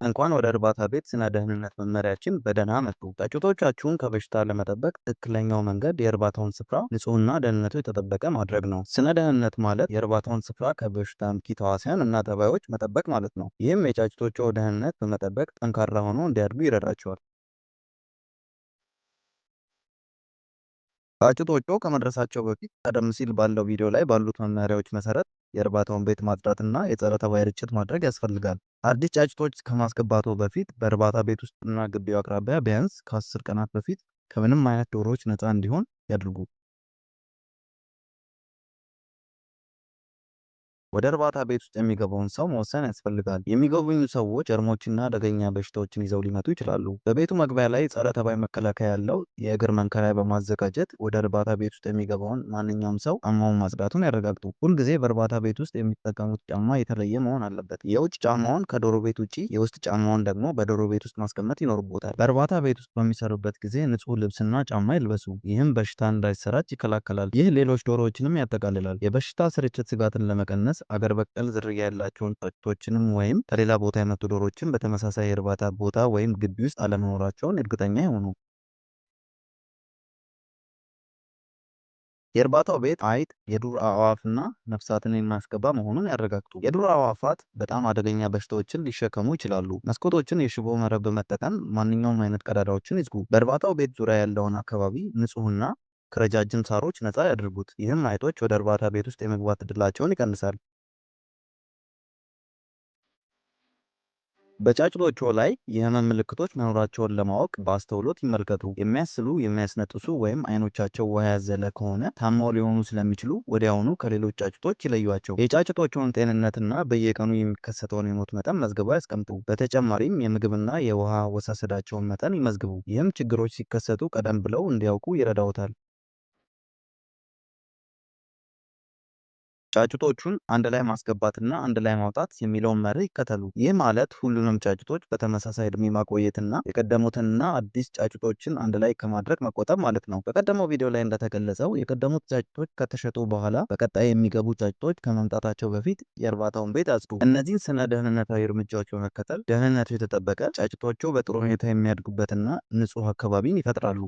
እንኳን ወደ እርባታ ቤት ስነ ደህንነት መመሪያችን በደህና መጡ። ጫጩቶቻችሁን ከበሽታ ለመጠበቅ ትክክለኛው መንገድ የእርባታውን ስፍራ ንጹህና ደህንነቱ የተጠበቀ ማድረግ ነው። ስነ ደህንነት ማለት የእርባታውን ስፍራ ከበሽታ አምጪ ተዋሲያን እና ተባዮች መጠበቅ ማለት ነው። ይህም የጫጩቶቹ ደህንነት በመጠበቅ ጠንካራ ሆኖ እንዲያድጉ ይረዳቸዋል። ጫጩቶቹ ከመድረሳቸው በፊት ቀደም ሲል ባለው ቪዲዮ ላይ ባሉት መመሪያዎች መሰረት የእርባታውን ቤት ማጽዳትና የጸረ ተባይ ርጭት ማድረግ ያስፈልጋል። አዲስ ጫጩቶች ከማስገባቱ በፊት በእርባታ ቤት ውስጥና ግቢው አቅራቢያ ቢያንስ ከ10 ቀናት በፊት ከምንም አይነት ዶሮዎች ነፃ እንዲሆን ያድርጉ። ወደ እርባታ ቤት ውስጥ የሚገባውን ሰው መወሰን ያስፈልጋል። የሚጎበኙ ሰዎች ጀርሞችና አደገኛ በሽታዎችን ይዘው ሊመጡ ይችላሉ። በቤቱ መግቢያ ላይ ጸረ ተባይ መከላከያ ያለው የእግር መንከሪያ በማዘጋጀት ወደ እርባታ ቤት ውስጥ የሚገባውን ማንኛውም ሰው ጫማውን ማጽዳቱን ያረጋግጡ። ሁልጊዜ በእርባታ ቤት ውስጥ የሚጠቀሙት ጫማ የተለየ መሆን አለበት። የውጭ ጫማውን ከዶሮ ቤት ውጭ፣ የውስጥ ጫማውን ደግሞ በዶሮ ቤት ውስጥ ማስቀመጥ ይኖርቦታል። በእርባታ ቤት ውስጥ በሚሰሩበት ጊዜ ንጹህ ልብስና ጫማ ይልበሱ። ይህም በሽታ እንዳይሰራጭ ይከላከላል። ይህ ሌሎች ዶሮዎችንም ያጠቃልላል። የበሽታ ስርጭት ስጋትን ለመቀነስ አገር በቀል ዝርያ ያላቸውን ጫጩቶችንም ወይም ከሌላ ቦታ የመጡ ዶሮዎችን በተመሳሳይ የእርባታ ቦታ ወይም ግቢ ውስጥ አለመኖራቸውን እርግጠኛ ይሁኑ። የእርባታው ቤት አይጥ፣ የዱር አዕዋፍና ነፍሳትን የማያስገባ መሆኑን ያረጋግጡ። የዱር አዕዋፋት በጣም አደገኛ በሽታዎችን ሊሸከሙ ይችላሉ። መስኮቶችን የሽቦ መረብ በመጠቀም ማንኛውም አይነት ቀዳዳዎችን ይዝጉ። በእርባታው ቤት ዙሪያ ያለውን አካባቢ ንጹህና ከረጃጅም ሳሮች ነፃ ያድርጉት። ይህም አይጦች ወደ እርባታ ቤት ውስጥ የመግባት እድላቸውን ይቀንሳል። በጫጩቶቹ ላይ የህመም ምልክቶች መኖራቸውን ለማወቅ በአስተውሎት ይመልከቱ። የሚያስሉ፣ የሚያስነጥሱ ወይም አይኖቻቸው ውሃ ያዘለ ከሆነ ታመው ሊሆኑ ስለሚችሉ ወዲያውኑ ከሌሎች ጫጩቶች ይለዩዋቸው። የጫጩቶቹን ጤንነትና በየቀኑ የሚከሰተውን የሞት መጠን መዝግበው ያስቀምጡ። በተጨማሪም የምግብና የውሃ አወሳሰዳቸውን መጠን ይመዝግቡ። ይህም ችግሮች ሲከሰቱ ቀደም ብለው እንዲያውቁ ይረዳዎታል። ጫጩቶቹን አንድ ላይ ማስገባትና አንድ ላይ ማውጣት የሚለውን መርህ ይከተሉ። ይህ ማለት ሁሉንም ጫጩቶች በተመሳሳይ እድሜ ማቆየትና የቀደሙትንና አዲስ ጫጩቶችን አንድ ላይ ከማድረግ መቆጠብ ማለት ነው። በቀደመው ቪዲዮ ላይ እንደተገለጸው የቀደሙት ጫጩቶች ከተሸጡ በኋላ በቀጣይ የሚገቡ ጫጩቶች ከመምጣታቸው በፊት የእርባታውን ቤት አጽዱ። እነዚህን ስነ ደህንነታዊ እርምጃዎች በመከተል ደህንነቱ የተጠበቀ ጫጩቶቹ በጥሩ ሁኔታ የሚያድጉበትና ንጹህ አካባቢን ይፈጥራሉ።